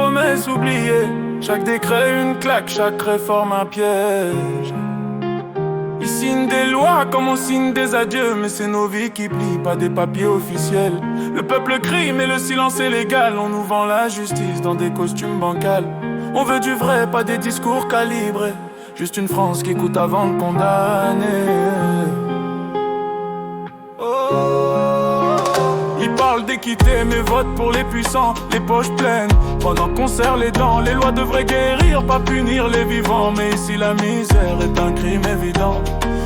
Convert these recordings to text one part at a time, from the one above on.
promesse oubliée. Chaque décret une claque, chaque réforme un piège. Ils signent des lois comme on signe des adieux, mais c'est nos vies qui plient, pas des papiers officiels. Le peuple crie mais le silence est légal. On nous vend la justice dans des costumes bancals. On veut du vrai, pas des discours calibrés. Juste une France qui écoute avant de condamner. Ils parlent d'équité mais votent pour les puissants, les poches pleines. Pendant qu'on serre les dents, les lois devraient guérir, pas punir les vivants. Mais ici la misère est un crime évident.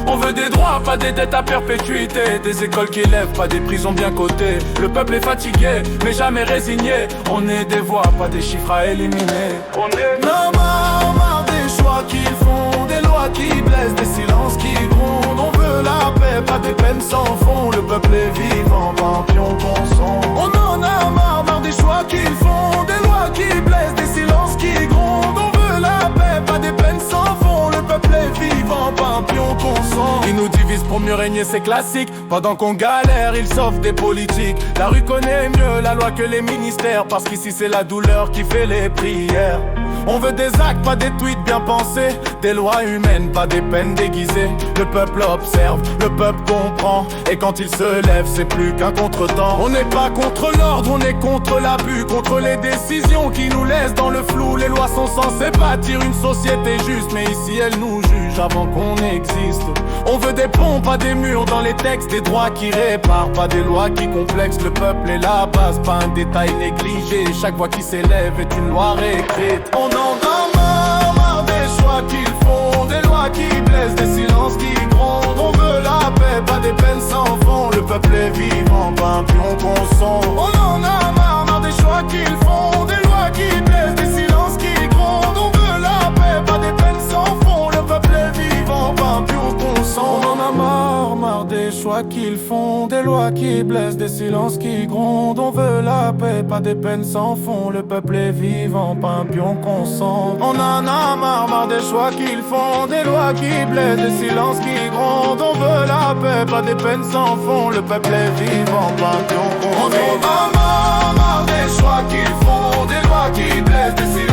On veut des droits, pas des dettes à perpétuité. Des écoles qui élèvent, pas des prisons bien cotées. Le peuple est fatigué, mais jamais résigné. On est des voix, pas des chiffres à éliminer. On est marre des choix qu'ils font, des lois qui blessent, des silences qui grondent. On veut la paix, pas des peines sans fond. Le peuple est vivant, pas un pion qu'on sonde. On en a marre des choix qu'ils font, des lois qui blessent, des silences qui grondent. On veut la paix, pas des peines sans fond. Le peuple est vivant, pas un pion qu'on sonde. Ils nous divisent pour mieux régner, c'est classique. Pendant qu'on galère, ils s'offrent des politiques. La rue connaît mieux la loi que les ministères, parce qu'ici c'est la douleur qui fait les prières. On veut des actes, pas des tweets bien pensés. Des lois humaines, pas des peines déguisées. Le peuple observe, le peuple comprend. Et quand il se lève, c'est plus qu'un contretemps. On n'est pas contre l'ordre, on est contre l'abus. Contre les décisions qui nous laissent dans le flou. Les lois sont censées bâtir une société juste, mais ici elles nous jugent avant qu'on existe. On veut des ponts, pas des murs dans les textes. Des droits qui réparent, pas des lois qui complexent. Le peuple est la base, pas un détail négligé. Chaque voix qui s'élève est une loi réécrite. On en a marre des choix qu'ils font, des lois qui blessent, des silences qui grondent. On veut la paix, pas des peines sans fond. Le peuple est vivant, pas un pion qu'on sonde. On en a marre des choix qu'ils font, des lois qui blessent, des silences qui grondent. On veut la paix, pas des peines sans fond. Le peuple est vivant, pas un pion qu'on sonde. On en a marre des choix qu'ils font, des lois qui blessent, des silences qui grondent. On veut la paix, pas des peines sans fond. Le peuple est vivant, pas un pion qu'on sonde. On en a marre des choix qu'ils font, des lois qui blessent, des silences qui grondent. On veut la paix, pas des peines sans fond. Le peuple est vivant, pas un pion qu'on sonde. On en a marre des choix qu'ils font, des lois qui blessent, des silences